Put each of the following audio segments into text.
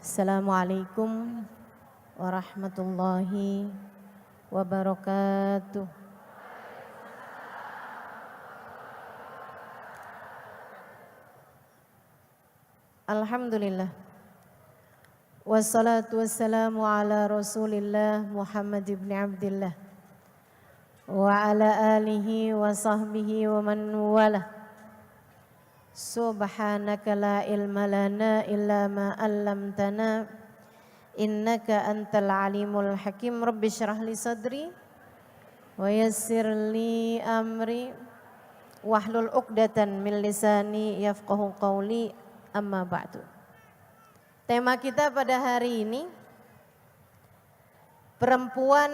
Assalamualaikum warahmatullahi wabarakatuh. Alhamdulillah. Wassalatu wassalamu ala Rasulillah Muhammad ibn Abdillah wa ala alihi wa sahbihi wa man walah. Subhanaka la ilma lana illa ma 'allamtana innaka antal alimul hakim. Rabbi shrah li sadri wa yassir li amri wahlul 'uqdatan min lisani yafqahu qawli. Amma ba'du. Tema kita pada hari ini perempuan,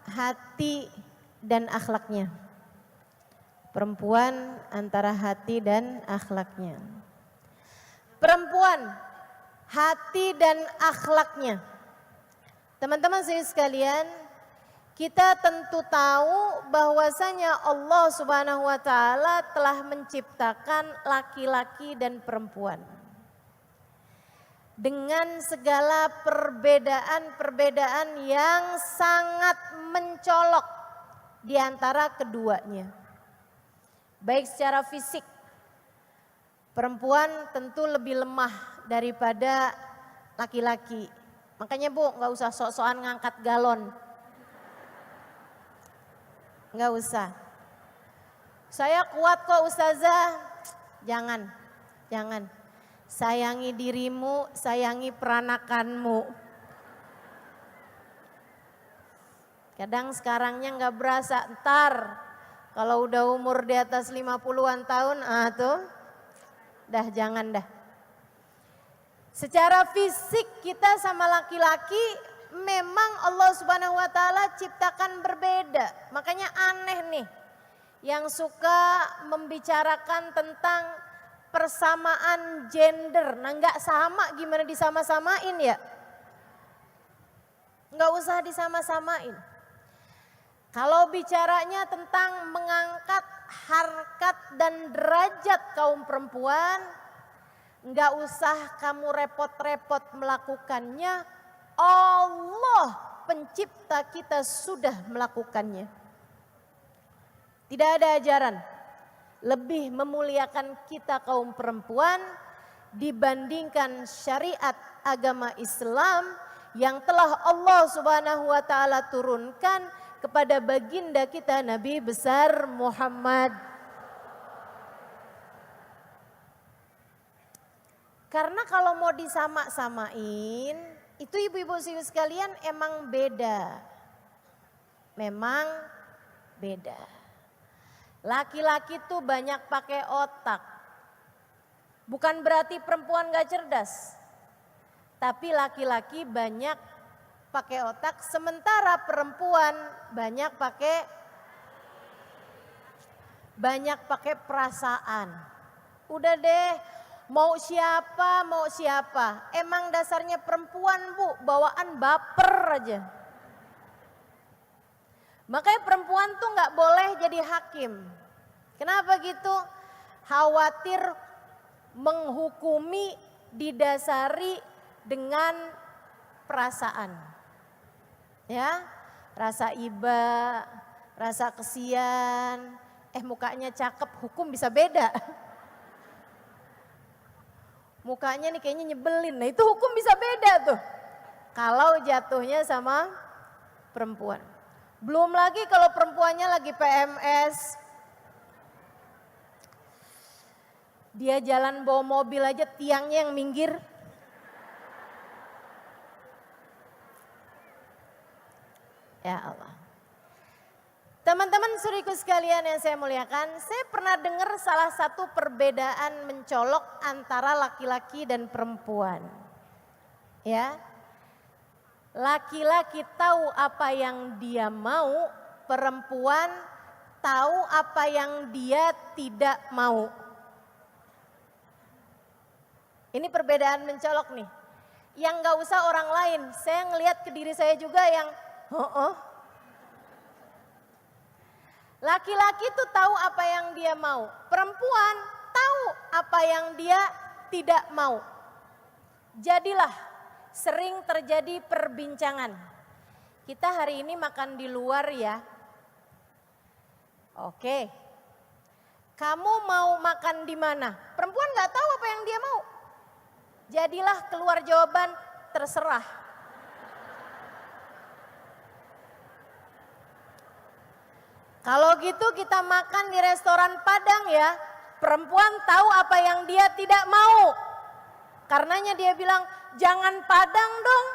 hati dan akhlaknya. Perempuan antara hati dan akhlaknya. Perempuan, hati dan akhlaknya. Teman-teman sekalian, kita tentu tahu bahwasanya Allah Subhanahu wa taala telah menciptakan laki-laki dan perempuan. Dengan segala perbedaan-perbedaan yang sangat mencolok di antara keduanya. Baik secara fisik, perempuan tentu lebih lemah daripada laki-laki. Makanya Bu, gak usah sok-sokan ngangkat galon. Gak usah. Saya kuat kok Ustazah. Jangan. Sayangi dirimu, sayangi peranakanmu. Kadang sekarangnya gak berasa, ntar kalau udah umur di atas 50-an tahun, tuh, jangan dah. Secara fisik kita sama laki-laki memang Allah Subhanahu wa taala ciptakan berbeda. Makanya aneh nih yang suka membicarakan tentang persamaan gender. Nah nggak sama gimana disama-samain ya? Nggak usah disama-samain. Kalau bicaranya tentang mengangkat harkat dan derajat kaum perempuan, nggak usah kamu repot-repot melakukannya. Allah pencipta kita sudah melakukannya. Tidak ada ajaran lebih memuliakan kita kaum perempuan dibandingkan syariat agama Islam yang telah Allah Subhanahu wa taala turunkan kepada baginda kita Nabi besar Muhammad. Karena kalau mau disama-samain, itu ibu-ibu sekalian emang beda. Memang beda. Laki-laki tuh banyak pakai otak. Bukan berarti perempuan gak cerdas. Tapi laki-laki banyak pakai otak, sementara perempuan banyak pakai perasaan. Udah deh, mau siapa. Emang dasarnya perempuan Bu, bawaan baper aja. Makanya perempuan tuh nggak boleh jadi hakim. Kenapa gitu? Khawatir menghukumi didasari dengan perasaan. Ya, rasa iba, rasa kesian, mukanya cakep, hukum bisa beda. Mukanya nih kayaknya nyebelin, nah itu hukum bisa beda tuh. Kalau jatuhnya sama perempuan. Belum lagi kalau perempuannya lagi PMS. Dia jalan bawa mobil aja tiangnya yang minggir. Ya Allah. Teman-teman suriku sekalian yang saya muliakan, saya pernah dengar salah satu perbedaan mencolok antara laki-laki dan perempuan. Ya. Laki-laki tahu apa yang dia mau, perempuan tahu apa yang dia tidak mau. Ini perbedaan mencolok nih. Yang gak usah orang lain, saya ngelihat ke diri saya juga yang Laki-laki itu tahu apa yang dia mau. Perempuan tahu apa yang dia tidak mau. Jadilah sering terjadi perbincangan. Kita hari ini makan di luar ya. Oke. Kamu mau makan di mana? Perempuan nggak tahu apa yang dia mau. Jadilah keluar jawaban terserah. Kalau gitu kita makan di restoran Padang ya. Perempuan tahu apa yang dia tidak mau. Karenanya dia bilang, jangan Padang dong.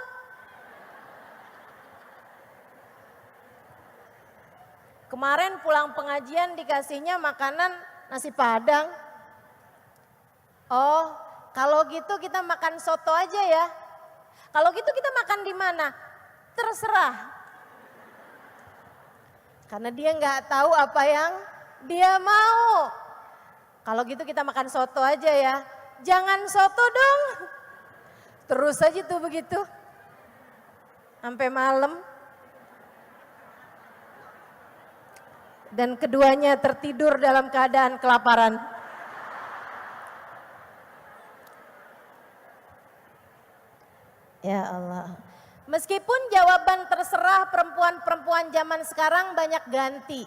Kemarin pulang pengajian dikasihnya makanan nasi Padang. Oh, kalau gitu kita makan soto aja ya. Kalau gitu kita makan di mana? Terserah. Karena dia nggak tahu apa yang dia mau. Kalau gitu kita makan soto aja ya. Jangan soto dong. Terus aja tuh begitu. Sampai malam. Dan keduanya tertidur dalam keadaan kelaparan. Ya Allah. Meskipun jawaban terserah perempuan-perempuan zaman sekarang banyak ganti.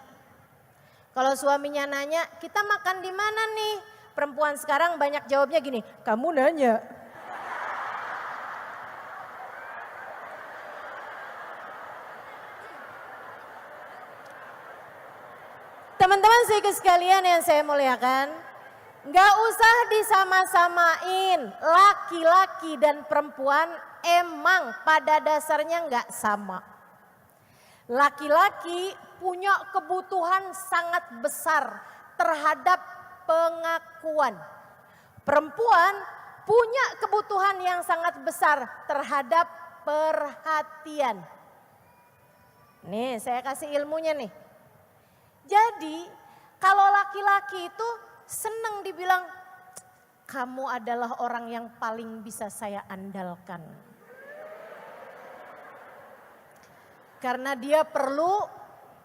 Kalau suaminya nanya, kita makan di mana nih? Perempuan sekarang banyak jawabnya gini, kamu nanya. Teman-teman sekalian yang saya muliakan, nggak usah disama-samain, laki-laki dan perempuan emang pada dasarnya nggak sama. Laki-laki punya kebutuhan sangat besar terhadap pengakuan. Perempuan punya kebutuhan yang sangat besar terhadap perhatian. Nih saya kasih ilmunya nih. Jadi kalau laki-laki itu senang dibilang, kamu adalah orang yang paling bisa saya andalkan. Karena dia perlu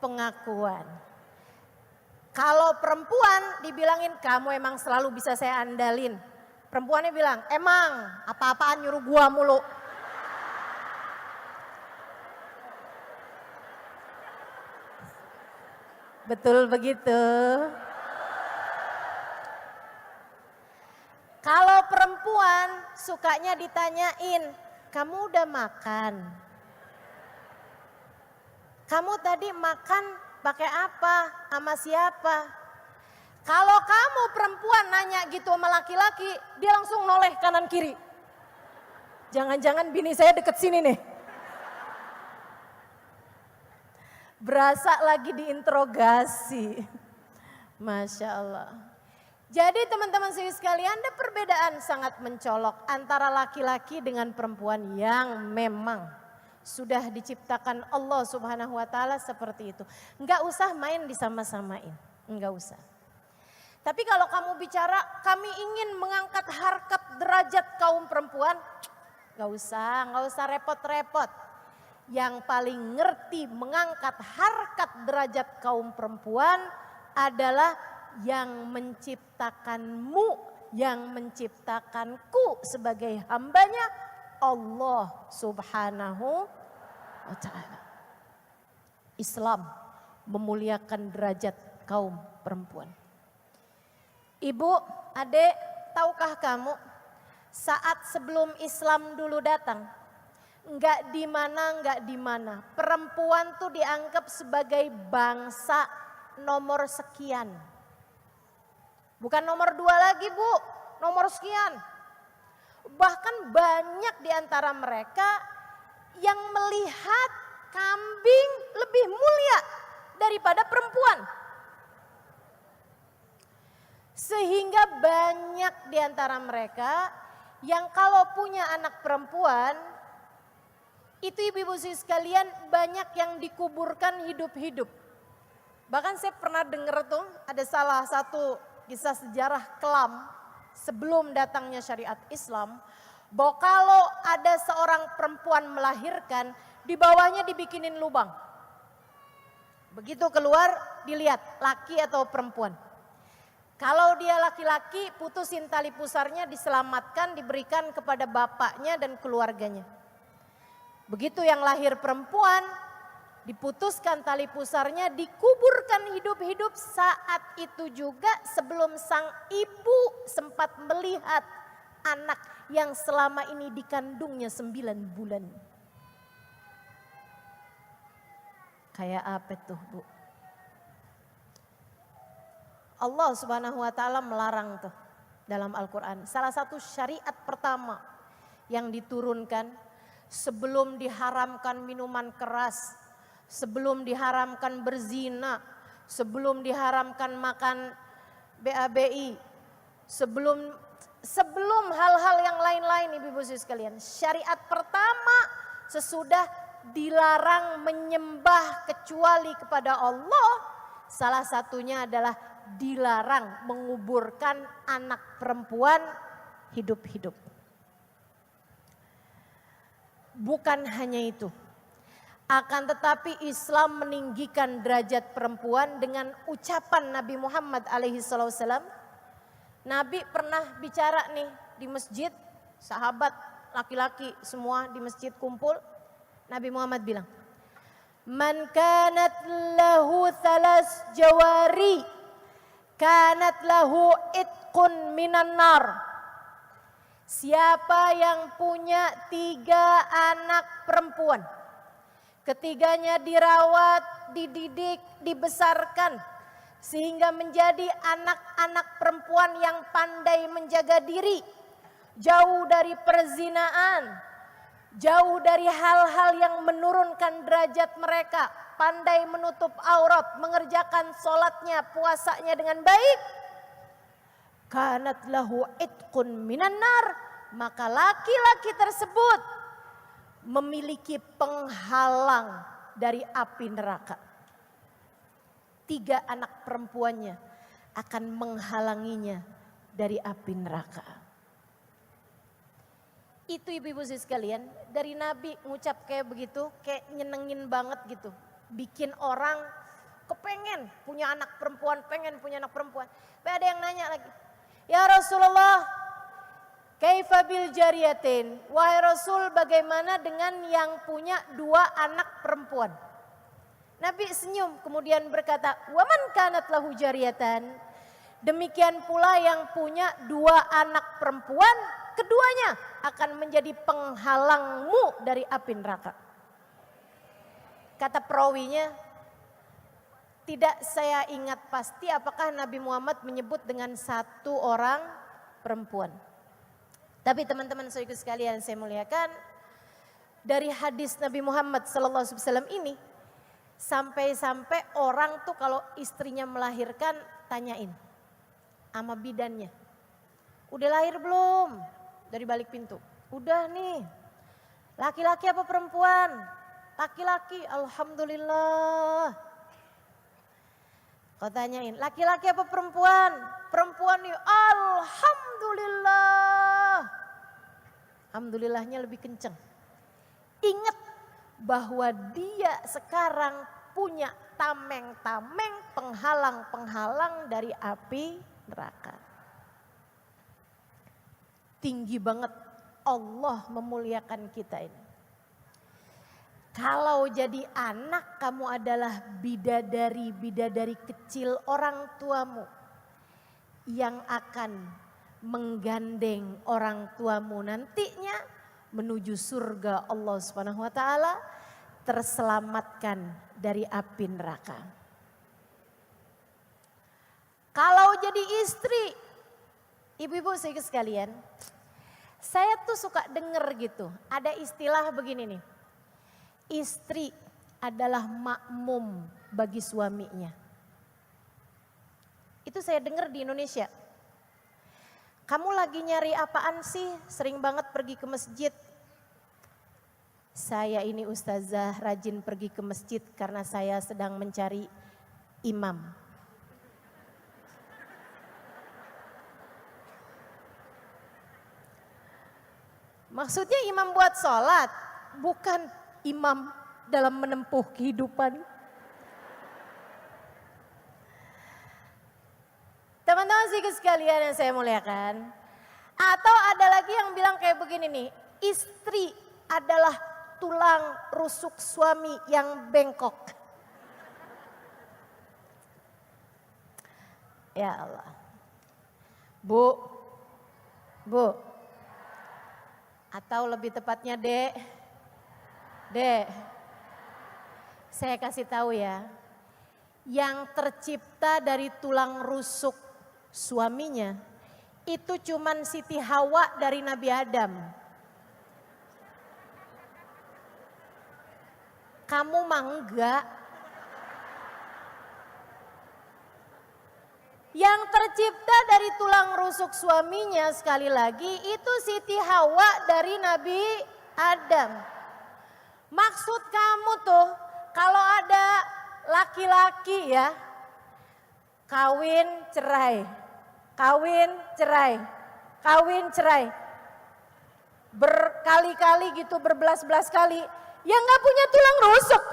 pengakuan. Kalau perempuan dibilangin, kamu emang selalu bisa saya andalin. Perempuannya bilang, emang apa-apaan nyuruh gua mulu. Betul begitu. Kalau perempuan sukanya ditanyain, kamu udah makan? Kamu tadi makan pakai apa? Sama siapa? Kalau kamu perempuan nanya gitu sama laki-laki, dia langsung noleh kanan kiri. Jangan-jangan bini saya deket sini nih. Berasa lagi diinterogasi. Masya Allah. Jadi teman-teman sekalian, ada perbedaan sangat mencolok antara laki-laki dengan perempuan yang memang sudah diciptakan Allah Subhanahu wa taala seperti itu. Enggak usah main disama-samain, enggak usah. Tapi kalau kamu bicara kami ingin mengangkat harkat derajat kaum perempuan, enggak usah repot-repot. Yang paling ngerti mengangkat harkat derajat kaum perempuan adalah yang menciptakanmu, yang menciptakanku sebagai hambanya, Allah Subhanahu wa ta'ala. Islam memuliakan derajat kaum perempuan. Ibu, adik, tahukah kamu saat sebelum Islam dulu datang, enggak di mana, perempuan tuh dianggap sebagai bangsa nomor sekian. Bukan nomor 2 lagi Bu, nomor sekian. Bahkan banyak di antara mereka yang melihat kambing lebih mulia daripada perempuan. Sehingga banyak di antara mereka yang kalau punya anak perempuan, itu ibu-ibu sekalian banyak yang dikuburkan hidup-hidup. Bahkan saya pernah dengar tuh ada salah satu kisah sejarah kelam sebelum datangnya syariat Islam, bahwa kalau ada seorang perempuan melahirkan, di bawahnya dibikinin lubang. Begitu keluar dilihat laki atau perempuan. Kalau dia laki-laki, putusin tali pusarnya, diselamatkan, diberikan kepada bapaknya dan keluarganya. Begitu yang lahir perempuan, diputuskan tali pusarnya, dikuburkan hidup-hidup. Saat itu juga sebelum sang ibu sempat melihat anak yang selama ini dikandungnya 9 bulan. Kayak apa tuh, Bu? Allah Subhanahu wa taala melarang tuh dalam Al-Qur'an. Salah satu syariat pertama yang diturunkan sebelum diharamkan minuman keras, sebelum diharamkan berzina, sebelum diharamkan makan BABI, sebelum hal-hal yang lain-lain, ibu-ibu sekalian. Syariat pertama sesudah dilarang menyembah kecuali kepada Allah, salah satunya adalah dilarang menguburkan anak perempuan hidup-hidup. Bukan hanya itu, akan tetapi Islam meninggikan derajat perempuan dengan ucapan Nabi Muhammad alaihissalam. Nabi pernah bicara nih di masjid, sahabat laki-laki semua di masjid kumpul. Nabi Muhammad bilang, "Man kanat lahu thalas jawari, kanat lahu itqun minan nar." Siapa yang punya 3 anak perempuan, ketiganya dirawat, dididik, dibesarkan, sehingga menjadi anak-anak perempuan yang pandai menjaga diri, jauh dari perzinaan, jauh dari hal-hal yang menurunkan derajat mereka, pandai menutup aurat, mengerjakan sholatnya, puasanya dengan baik, kanat lahu itqun minan nar, maka laki-laki tersebut memiliki penghalang dari api neraka. 3 anak perempuannya akan menghalanginya dari api neraka. Itu ibu-ibu sekalian, dari Nabi ngucap kayak begitu, kayak nyenengin banget gitu. Bikin orang kepengen punya anak perempuan, pengen punya anak perempuan. Tapi ada yang nanya lagi, "Ya Rasulullah, kaifa bil jariyatin?" Wahai Rasul, bagaimana dengan yang punya 2 anak perempuan? Nabi senyum kemudian berkata, "Wa man kanat lahu jariyatan?" Demikian pula yang punya 2 anak perempuan, keduanya akan menjadi penghalangmu dari api neraka. Kata perawinya, tidak saya ingat pasti apakah Nabi Muhammad menyebut dengan 1 orang perempuan. Tapi teman-teman saudara sekalian saya muliakan, dari hadis Nabi Muhammad SAW ini, sampai-sampai orang tuh kalau istrinya melahirkan tanyain sama bidannya, "Udah lahir belum?" Dari balik pintu, "Udah nih." "Laki-laki apa perempuan?" "Laki-laki." "Alhamdulillah." Kau tanyain, "Laki-laki apa perempuan?" "Perempuan nih." "Alhamdulillah." Alhamdulillahnya lebih kenceng. Ingat bahwa dia sekarang punya tameng-tameng, penghalang-penghalang dari api neraka. Tinggi banget Allah memuliakan kita ini. Kalau jadi anak kamu adalah bidadari kecil orang tuamu yang akan menggandeng orang tuamu nantinya menuju surga Allah Subhanahu wa taala, terselamatkan dari api neraka. Kalau jadi istri, ibu-ibu sekalian, saya tuh suka denger gitu, ada istilah begini nih. Istri adalah makmum bagi suaminya. Itu saya dengar di Indonesia. Kamu lagi nyari apaan sih? Sering banget pergi ke masjid. Saya ini ustazah rajin pergi ke masjid karena saya sedang mencari imam. Maksudnya imam buat sholat, bukan imam dalam menempuh kehidupan. Teman-teman sekalian yang saya muliakan. Atau ada lagi yang bilang kayak begini nih, istri adalah tulang rusuk suami yang bengkok. Ya Allah. Bu. Atau lebih tepatnya Dek. Saya kasih tahu ya. Yang tercipta dari tulang rusuk suaminya itu cuman Siti Hawa dari Nabi Adam. Kamu mah enggak. Yang tercipta dari tulang rusuk suaminya sekali lagi itu Siti Hawa dari Nabi Adam. Maksud kamu tuh kalau ada laki-laki ya kawin cerai berkali-kali gitu, berbelas-belas kali, ya nggak punya tulang rusuk.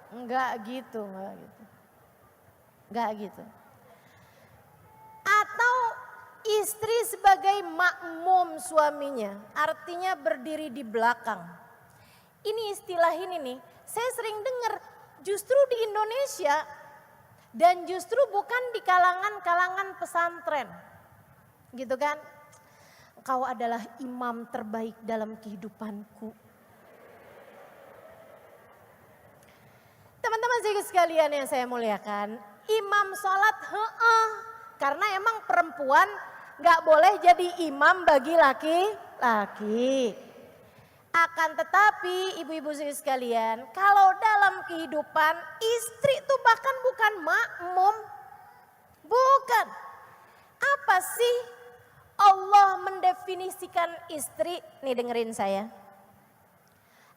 Enggak gitu. Atau istri sebagai makmum suaminya, artinya berdiri di belakang. Ini istilah ini nih, saya sering dengar justru di Indonesia dan justru bukan di kalangan pesantren. Gitu kan? Engkau adalah imam terbaik dalam kehidupanku. Teman-teman sekalian yang saya muliakan, imam sholat karena emang perempuan gak boleh jadi imam bagi laki-laki. Akan tetapi ibu-ibu sekalian, kalau dalam kehidupan istri itu bahkan bukan makmum. Bukan. Apa sih Allah mendefinisikan istri? Nih dengerin saya.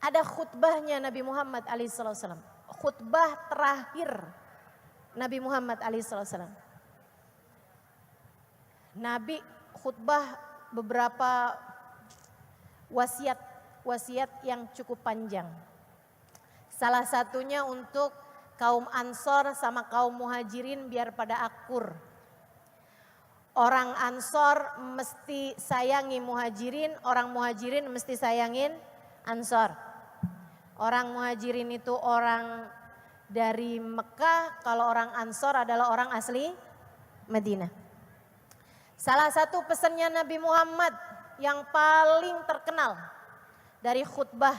Ada khutbahnya Nabi Muhammad SAW. Khutbah terakhir Nabi Muhammad SAW. Nabi khutbah beberapa wasiat yang cukup panjang. Salah satunya untuk kaum Ansor sama kaum Muhajirin biar pada akur. Orang Ansor mesti sayangi Muhajirin, orang Muhajirin mesti sayangin Ansor. Orang Muhajirin itu orang dari Mekah, kalau orang Ansor adalah orang asli Madinah. Salah satu pesannya Nabi Muhammad yang paling terkenal dari khutbah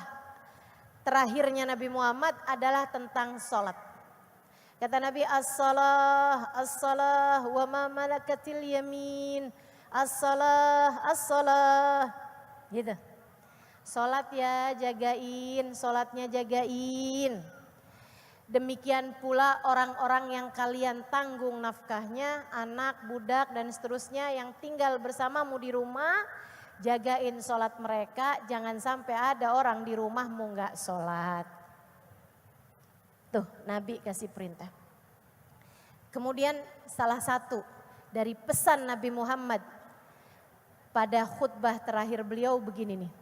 terakhirnya Nabi Muhammad adalah tentang sholat. Kata Nabi, as-salah wa ma malakatil yamin, as-salah. Gitu. Sholat ya jagain, sholatnya jagain. Demikian pula orang-orang yang kalian tanggung nafkahnya, anak, budak dan seterusnya yang tinggal bersamamu di rumah, jagain sholat mereka, jangan sampai ada orang di rumahmu gak sholat. Tuh Nabi kasih perintah. Kemudian salah satu dari pesan Nabi Muhammad pada khutbah terakhir beliau begini nih.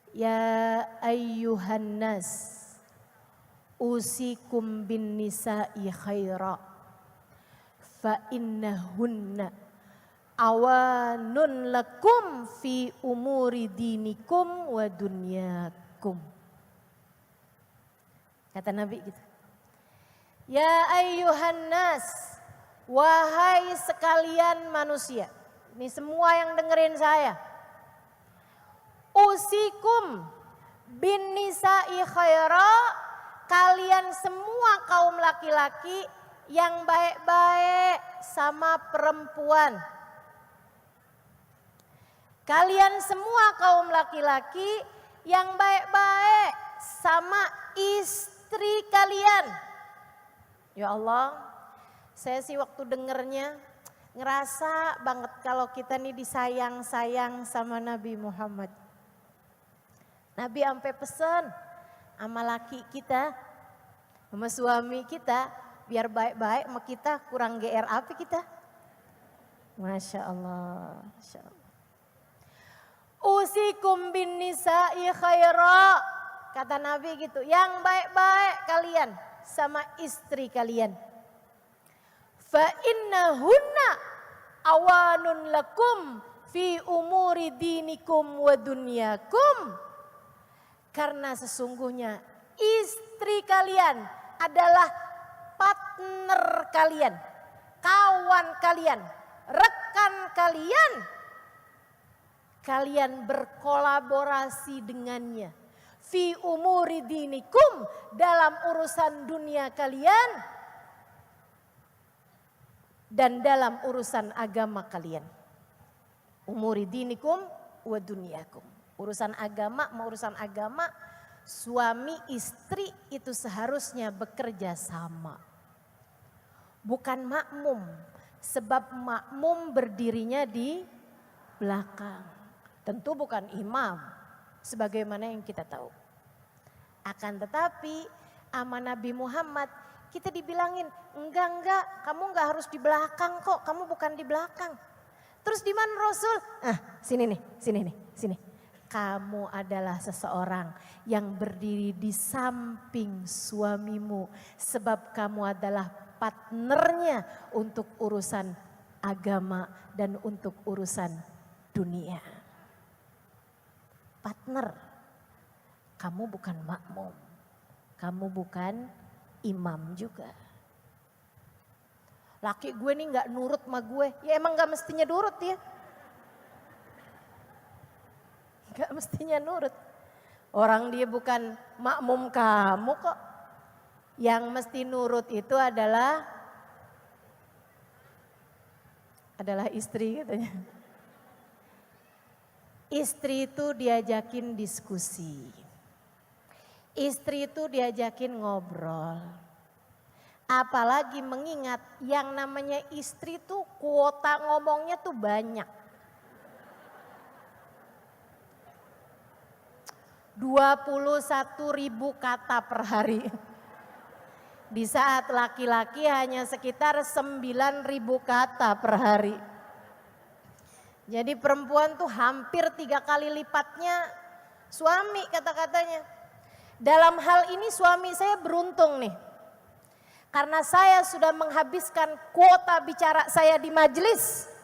Ya ayyuhan nas, usikum bin nisa'i khaira, fa innahunna awanun lakum fi umuri dinikum wa dunyakum. Kata Nabi gitu. Ya ayyuhan nas, wahai sekalian manusia. Ini semua yang dengerin saya. Usikum bin nisa'i khaira, kalian semua kaum laki-laki yang baik-baik sama perempuan. Kalian semua kaum laki-laki yang baik-baik sama istri kalian. Ya Allah, saya sih waktu dengernya ngerasa banget kalau kita nih disayang-sayang sama Nabi Muhammad. Nabi sampai pesan sama laki kita, sama suami kita, biar baik-baik sama kita, kurang GR apa kita? Masya Allah, Masya Allah. Usikum bin nisa'i khaira, kata Nabi gitu, yang baik-baik kalian sama istri kalian. Fa innahunna awanun lakum fi umuri dinikum wa dunyakum. Karena sesungguhnya istri kalian adalah partner kalian, kawan kalian, rekan kalian. Kalian berkolaborasi dengannya. Fi umuri dinikum, dalam urusan dunia kalian dan dalam urusan agama kalian. Umuri dinikum wa dunyakum. Urusan agama mau urusan agama, suami istri itu seharusnya bekerja sama. Bukan makmum, sebab makmum berdirinya di belakang. Tentu bukan imam, sebagaimana yang kita tahu. Akan tetapi sama Nabi Muhammad kita dibilangin, enggak, kamu enggak harus di belakang kok, kamu bukan di belakang. Terus di mana Rasul? Sini. Kamu adalah seseorang yang berdiri di samping suamimu, sebab kamu adalah partnernya untuk urusan agama dan untuk urusan dunia. Partner, kamu bukan makmum, kamu bukan imam juga. Laki gue nih gak nurut sama gue, ya emang gak mestinya nurut ya. Gak mestinya nurut. Orang dia bukan makmum kamu kok. Yang mesti nurut itu adalah istri katanya. Istri itu diajakin diskusi. Istri itu diajakin ngobrol. Apalagi mengingat yang namanya istri tuh kuota ngomongnya tuh banyak. 21.000 kata per hari. Di saat laki-laki hanya sekitar 9.000 kata per hari. Jadi perempuan tuh hampir 3 kali lipatnya suami kata-katanya. Dalam hal ini suami saya beruntung nih. Karena saya sudah menghabiskan kuota bicara saya di majelis.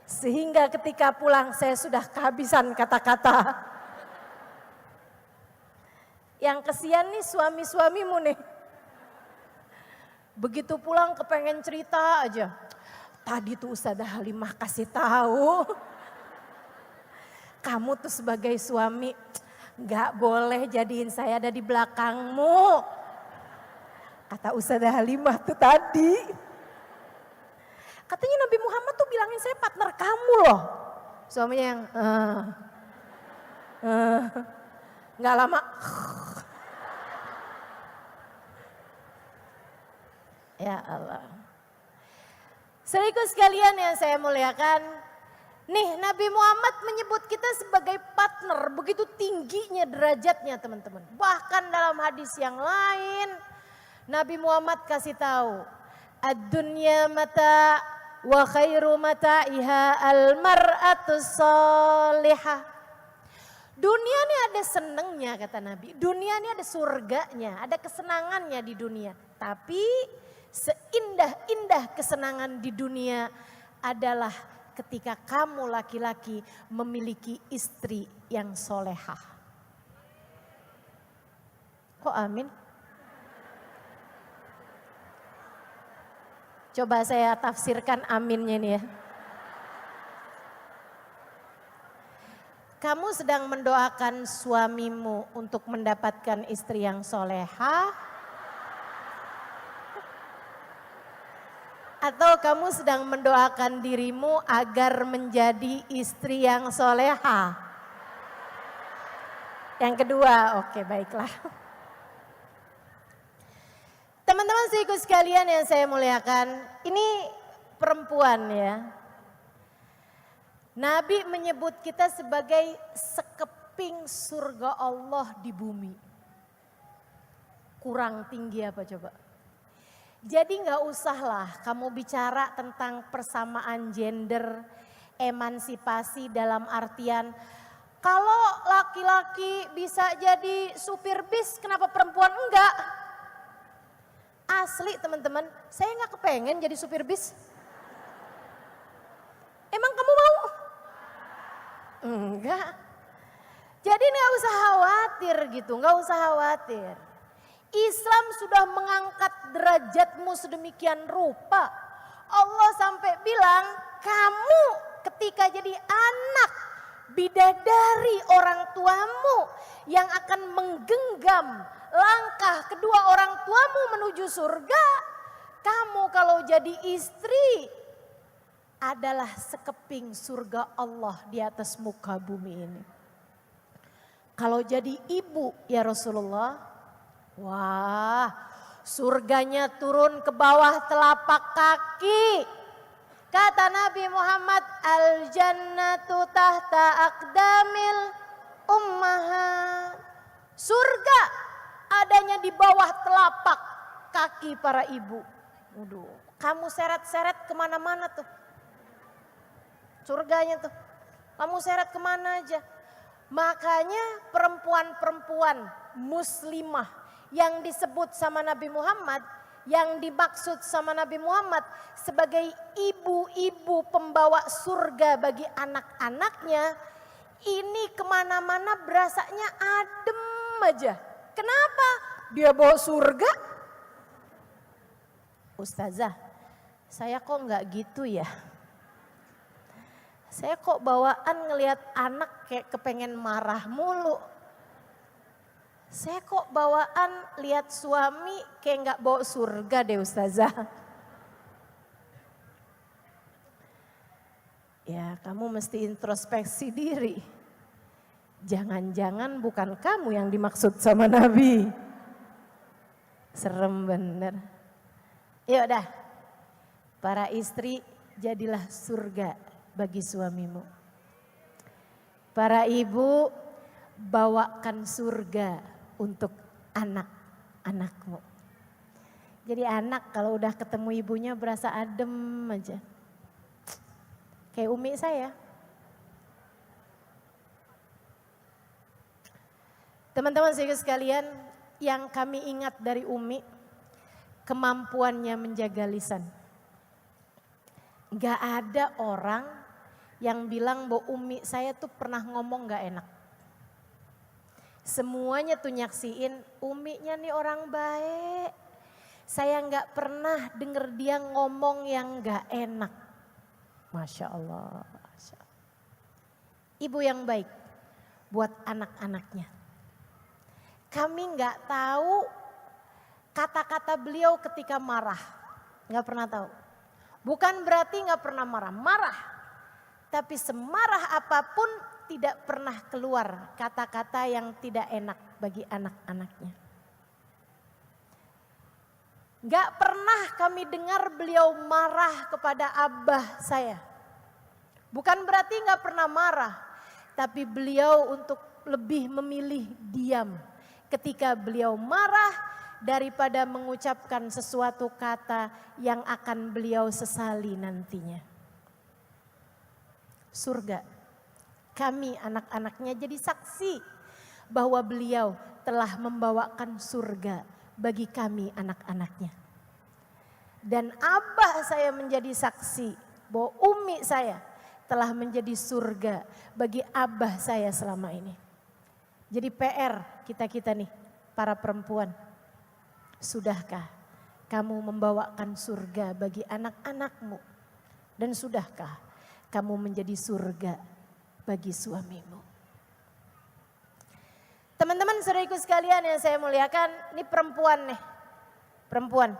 Sehingga ketika pulang saya sudah kehabisan kata-kata. Yang kesian nih suami-suamimu nih. Begitu pulang kepengen cerita aja. Tadi tuh Ustazah Halimah kasih tahu. Kamu tuh sebagai suami gak boleh jadiin saya ada di belakangmu. Kata Ustazah Halimah tuh tadi. Katanya Nabi Muhammad tuh bilangin saya partner kamu loh. Suaminya yang gak lama. Ya Allah. Saudaraku sekalian yang saya muliakan, nih Nabi Muhammad menyebut kita sebagai partner, begitu tingginya derajatnya teman-teman. Bahkan dalam hadis yang lain, Nabi Muhammad kasih tahu, ad-dunya mata wa khairu mata'iha al-mar'atu salihah. Dunia ini ada senengnya kata Nabi, dunia ini ada surganya, ada kesenangannya di dunia. Tapi seindah-indah kesenangan di dunia adalah ketika kamu laki-laki memiliki istri yang solehah. Kok amin? Coba saya tafsirkan aminnya nih ya. Kamu sedang mendoakan suamimu untuk mendapatkan istri yang solehah? Atau kamu sedang mendoakan dirimu agar menjadi istri yang solehah? Yang kedua, oke baiklah. Teman-teman saudaraku sekalian yang saya muliakan, ini perempuan ya. Nabi menyebut kita sebagai sekeping surga Allah di bumi. Kurang tinggi apa coba? Jadi gak usahlah kamu bicara tentang persamaan gender, emansipasi dalam artian kalau laki-laki bisa jadi supir bis kenapa perempuan enggak? Asli teman-teman, saya gak kepengen jadi supir bis. Emang kamu mau? Enggak. Jadi nggak usah khawatir gitu, nggak usah khawatir. Islam sudah mengangkat derajatmu sedemikian rupa. Allah sampai bilang, kamu ketika jadi anak bidadari orang tuamu yang akan menggenggam langkah kedua orang tuamu menuju surga, kamu kalau jadi istri adalah sekeping surga Allah di atas muka bumi ini. Kalau jadi ibu ya Rasulullah, wah surganya turun ke bawah telapak kaki. Kata Nabi Muhammad, al-jannatu tahta aqdamil ummahat. Surga adanya di bawah telapak kaki para ibu. Waduh, kamu seret-seret kemana-mana tuh. Surganya tuh, kamu seret kemana aja. Makanya perempuan-perempuan muslimah yang disebut sama Nabi Muhammad, yang dimaksud sama Nabi Muhammad sebagai ibu-ibu pembawa surga bagi anak-anaknya, ini kemana-mana berasanya adem aja. Kenapa? Dia bawa surga. Ustazah, saya kok nggak gitu ya? Saya kok bawaan ngelihat anak kayak kepengen marah mulu. Saya kok bawaan lihat suami kayak nggak bawa surga deh Ustazah. Ya kamu mesti introspeksi diri. Jangan-jangan bukan kamu yang dimaksud sama Nabi. Serem bener. Ya udah, para istri jadilah surga bagi suamimu. Para ibu bawakan surga untuk anak-anakmu. Jadi anak kalau udah ketemu ibunya berasa adem aja. Kayak umi saya. Teman-teman sekalian, yang kami ingat dari umi, kemampuannya menjaga lisan. Gak ada orang yang bilang bahwa umi saya tuh pernah ngomong gak enak. Semuanya tuh nyaksiin uminya nih orang baik. Saya gak pernah denger dia ngomong yang gak enak. Masya Allah. Ibu yang baik buat anak-anaknya. Kami gak tahu kata-kata beliau ketika marah. Gak pernah tahu. Bukan berarti gak pernah marah. Tapi semarah apapun tidak pernah keluar kata-kata yang tidak enak bagi anak-anaknya. Gak pernah kami dengar beliau marah kepada abah saya. Bukan berarti gak pernah marah. Tapi beliau untuk lebih memilih diam ketika beliau marah daripada mengucapkan sesuatu kata yang akan beliau sesali nantinya. Surga. Kami anak-anaknya jadi saksi bahwa beliau telah membawakan surga bagi kami anak-anaknya. Dan abah saya menjadi saksi bahwa umi saya telah menjadi surga bagi abah saya selama ini. Jadi PR kita-kita nih para perempuan. Sudahkah kamu membawakan surga bagi anak-anakmu? Dan sudahkah kamu menjadi surga bagi suamimu? Teman-teman saudariku sekalian yang saya muliakan, ini perempuan nih. Perempuan.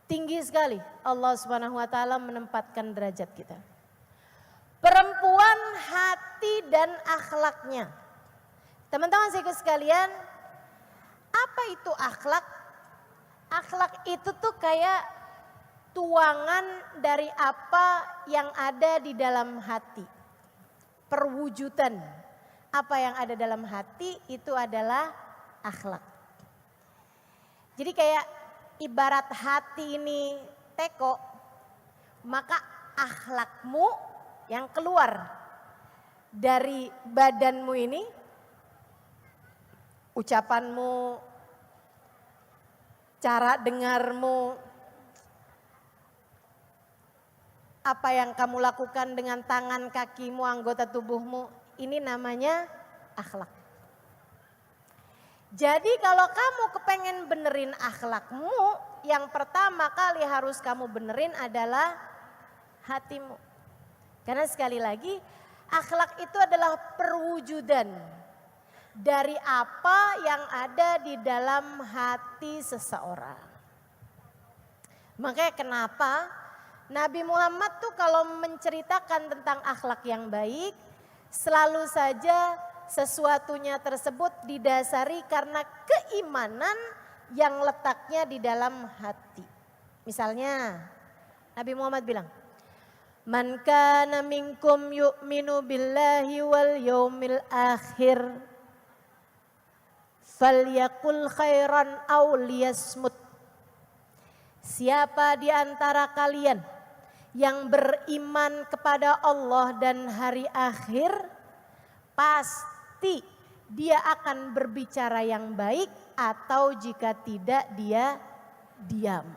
Tinggi sekali Allah Subhanahu wa taala menempatkan derajat kita. Perempuan hati dan akhlaknya. Teman-teman saudariku sekalian, apa itu akhlak? Akhlak itu tuh kayak tuangan dari apa yang ada di dalam hati. Perwujudan apa yang ada dalam hati itu adalah akhlak. Jadi kayak ibarat hati ini teko, maka akhlakmu yang keluar dari badanmu ini, ucapanmu, cara dengarmu, apa yang kamu lakukan dengan tangan, kakimu, anggota tubuhmu, ini namanya akhlak. Jadi kalau kamu kepengen benerin akhlakmu, yang pertama kali harus kamu benerin adalah hatimu. Karena sekali lagi, akhlak itu adalah perwujudan dari apa yang ada di dalam hati seseorang. Makanya kenapa Nabi Muhammad tuh kalau menceritakan tentang akhlak yang baik, selalu saja sesuatunya tersebut didasari karena keimanan yang letaknya di dalam hati. Misalnya Nabi Muhammad bilang, "Man kana minkum yu'minu billahi wal yaumil akhir falyaqul khairan aw liyasmut." Siapa di antara kalian yang beriman kepada Allah dan hari akhir, pasti dia akan berbicara yang baik, atau jika tidak dia diam.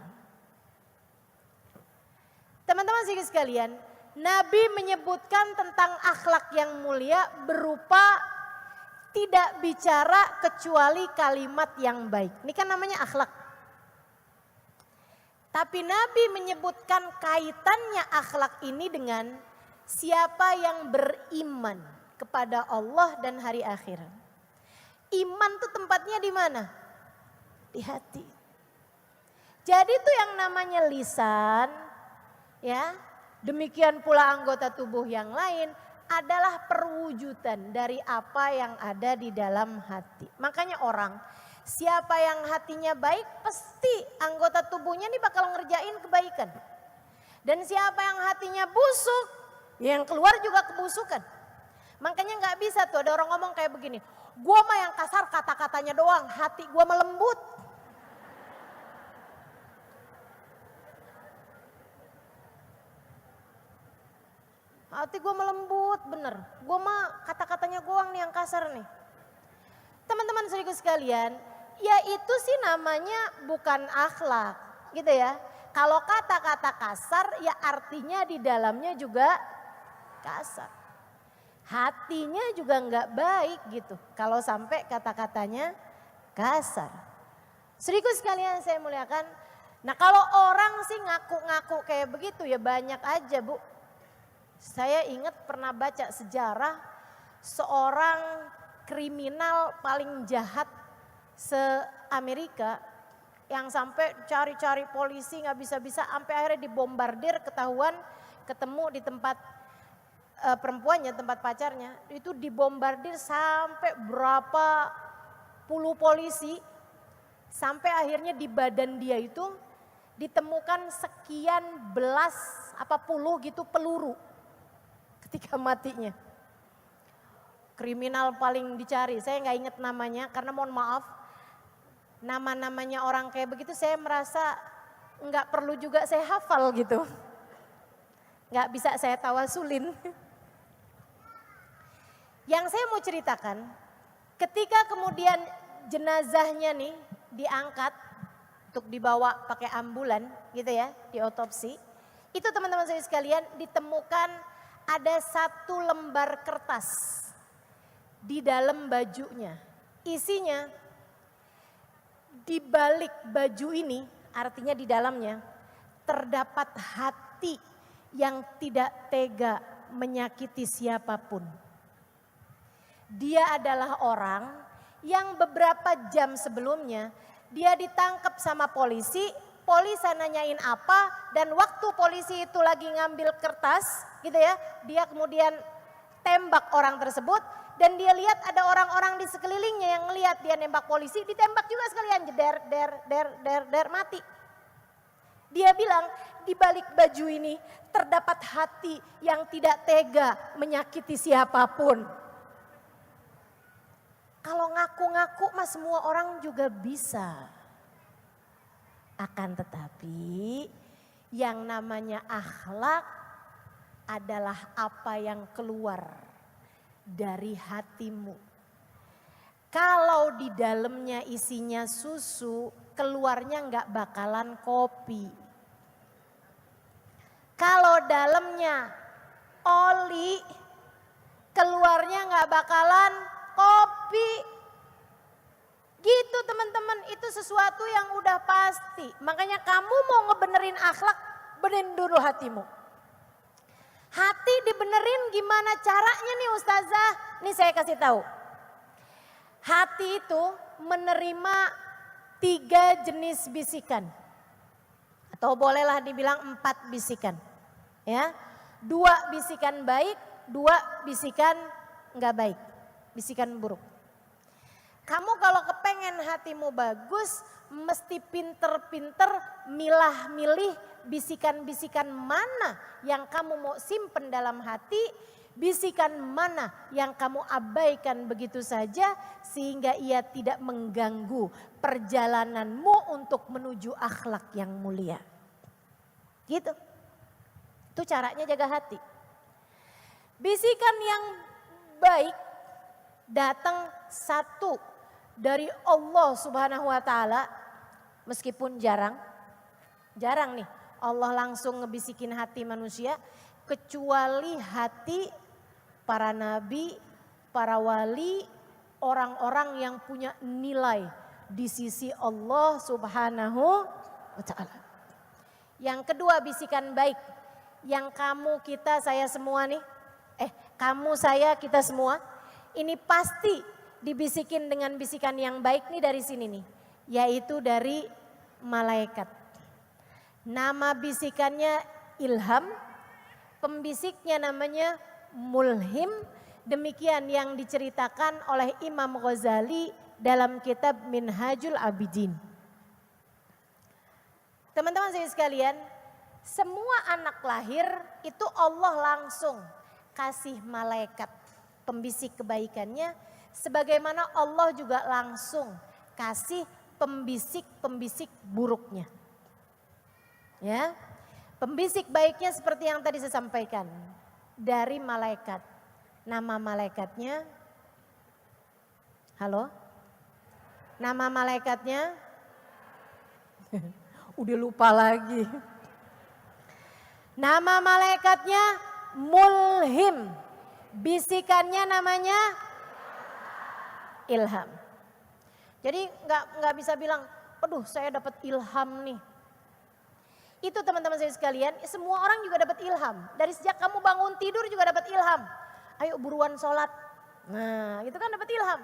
Teman-teman sekalian, Nabi menyebutkan tentang akhlak yang mulia berupa tidak bicara kecuali kalimat yang baik. Ini kan namanya akhlak. Tapi Nabi menyebutkan kaitannya akhlak ini dengan siapa yang beriman kepada Allah dan hari akhir. Iman tuh tempatnya di mana? Di hati. Jadi itu yang namanya lisan, ya. Demikian pula anggota tubuh yang lain adalah perwujudan dari apa yang ada di dalam hati. Makanya orang, siapa yang hatinya baik, pasti anggota tubuhnya ini bakal ngerjain kebaikan. Dan siapa yang hatinya busuk, yang keluar juga kebusukan. Makanya nggak bisa tuh ada orang ngomong kayak begini, gua mah yang kasar kata-katanya doang, hati gua melembut. Hati gua melembut bener, gua mah kata-katanya doang nih yang kasar nih. Teman-teman saudaraku sekalian, ya itu sih namanya bukan akhlak gitu ya. Kalau kata-kata kasar ya artinya di dalamnya juga kasar. Hatinya juga nggak baik gitu kalau sampai kata-katanya kasar. Saudaraku sekalian saya muliakan. Nah kalau orang sih ngaku-ngaku kayak begitu ya banyak aja Bu. Saya ingat pernah baca sejarah seorang kriminal paling jahat se-Amerika yang sampai cari-cari polisi nggak bisa-bisa sampai akhirnya dibombardir, ketahuan ketemu di tempat perempuannya, tempat pacarnya, itu dibombardir sampai berapa puluh polisi, sampai akhirnya di badan dia itu ditemukan sekian belas apa puluh gitu peluru ketika matinya. Kriminal paling dicari, saya nggak ingat namanya karena mohon maaf, nama-namanya orang kayak begitu saya merasa nggak perlu juga saya hafal gitu, nggak bisa saya tawasulin. Yang saya mau ceritakan, ketika kemudian jenazahnya nih diangkat untuk dibawa pakai ambulan gitu ya, diotopsi. Itu teman-teman saya sekalian ditemukan ada satu lembar kertas di dalam bajunya. Isinya di balik baju ini, artinya di dalamnya terdapat hati yang tidak tega menyakiti siapapun. Dia adalah orang yang beberapa jam sebelumnya dia ditangkap sama polisi, polisi nanyain apa, dan waktu polisi itu lagi ngambil kertas gitu ya, dia kemudian tembak orang tersebut dan dia lihat ada orang-orang di sekelilingnya yang ngelihat dia nembak polisi, ditembak juga sekalian, der, mati. Dia bilang di balik baju ini terdapat hati yang tidak tega menyakiti siapapun. Kalau ngaku-ngaku mah semua orang juga bisa. Akan tetapi yang namanya akhlak adalah apa yang keluar dari hatimu. Kalau di dalamnya isinya susu, keluarnya nggak bakalan kopi. Kalau dalamnya oli, keluarnya nggak bakalan kopi. Gitu teman-teman, itu sesuatu yang udah pasti. Makanya kamu mau ngebenerin akhlak, benerin dulu hatimu. Hati dibenerin gimana caranya nih Ustazah? Nih saya kasih tahu. Hati itu menerima 3 jenis bisikan. Atau bolehlah dibilang 4 bisikan. Ya, 2 bisikan baik, 2 bisikan nggak baik, bisikan buruk. Kamu kalau kepengen hatimu bagus, mesti pinter-pinter milah-milih bisikan-bisikan mana yang kamu mau simpen dalam hati, bisikan mana yang kamu abaikan begitu saja sehingga ia tidak mengganggu perjalananmu untuk menuju akhlak yang mulia. Gitu. Itu caranya jaga hati. Bisikan yang baik datang satu dari Allah Subhanahu wa taala, meskipun jarang nih Allah langsung ngebisikin hati manusia, kecuali hati para nabi, para wali, orang-orang yang punya nilai di sisi Allah Subhanahu wa taala. Yang kedua bisikan baik yang kamu, kita, saya semua nih, kamu, saya, kita semua ini pasti dibisikin dengan bisikan yang baik nih dari sini nih, yaitu dari malaikat. Nama bisikannya ilham, pembisiknya namanya mulhim. Demikian yang diceritakan oleh Imam Ghazali dalam kitab Minhajul Abidin. Teman-teman saya sekalian, semua anak lahir itu Allah langsung kasih malaikat pembisik kebaikannya, sebagaimana Allah juga langsung kasih pembisik-pembisik buruknya. Ya, pembisik baiknya seperti yang tadi saya sampaikan dari malaikat. Nama malaikatnya, halo? Nama malaikatnya, udah lupa lagi. Nama malaikatnya mulhim, bisikannya namanya ilham. Jadi nggak bisa bilang, aduh saya dapat ilham nih. Itu teman-teman saya sekalian, semua orang juga dapat ilham. Dari sejak kamu bangun tidur juga dapat ilham. Ayo buruan sholat. Nah itu kan dapat ilham.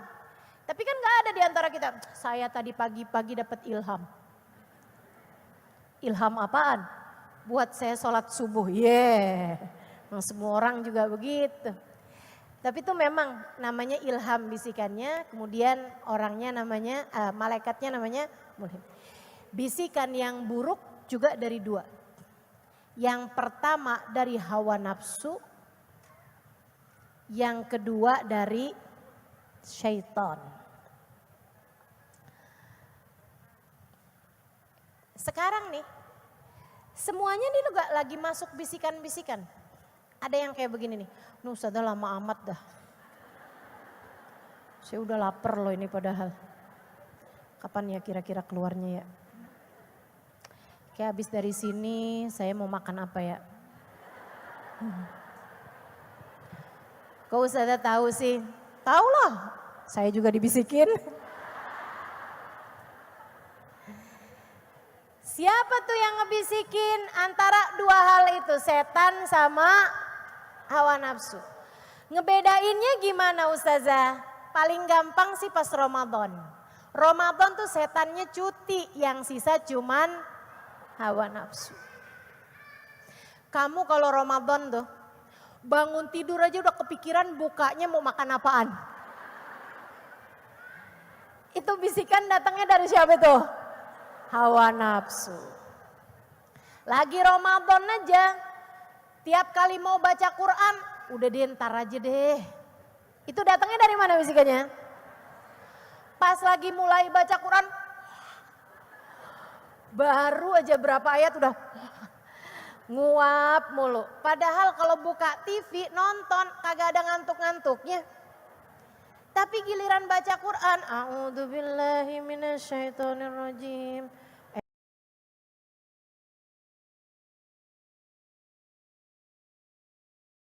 Tapi kan nggak ada di antara kita, saya tadi pagi-pagi dapat ilham. Ilham apaan? Buat saya sholat subuh. Semua orang juga begitu. Tapi itu memang namanya ilham bisikannya, kemudian orangnya namanya, malaikatnya namanya mulhim. Bisikan yang buruk juga dari 2. Yang pertama dari hawa nafsu, yang kedua dari syaitan. Sekarang nih, semuanya nih lagi masuk bisikan-bisikan. Ada yang kayak begini nih, Ustazah lama amat dah. Saya udah lapar loh ini padahal. Kapan ya kira-kira keluarnya ya? Kayak habis dari sini saya mau makan apa ya? Kok Ustazah tahu sih? Tahu lah, saya juga dibisikin. Siapa tuh yang ngebisikin? Antara 2 hal itu, setan sama hawa nafsu. Ngebedainnya gimana Ustazah? Paling gampang sih pas Ramadan. Ramadan tuh setannya cuti, yang sisa cuman hawa nafsu. Kamu kalau Ramadan tuh bangun tidur aja udah kepikiran bukanya mau makan apaan. Itu bisikan datangnya dari siapa tuh? Hawa nafsu. Lagi Ramadan aja, tiap kali mau baca Quran, udah deh ntar aja deh. Itu datangnya dari mana bisikannya? Pas lagi mulai baca Quran, baru aja berapa ayat udah nguap mulu. Padahal kalau buka TV nonton kagak ada ngantuk-ngantuknya. Tapi giliran baca Quran, a'udzubillahi minasyaitonirrajim.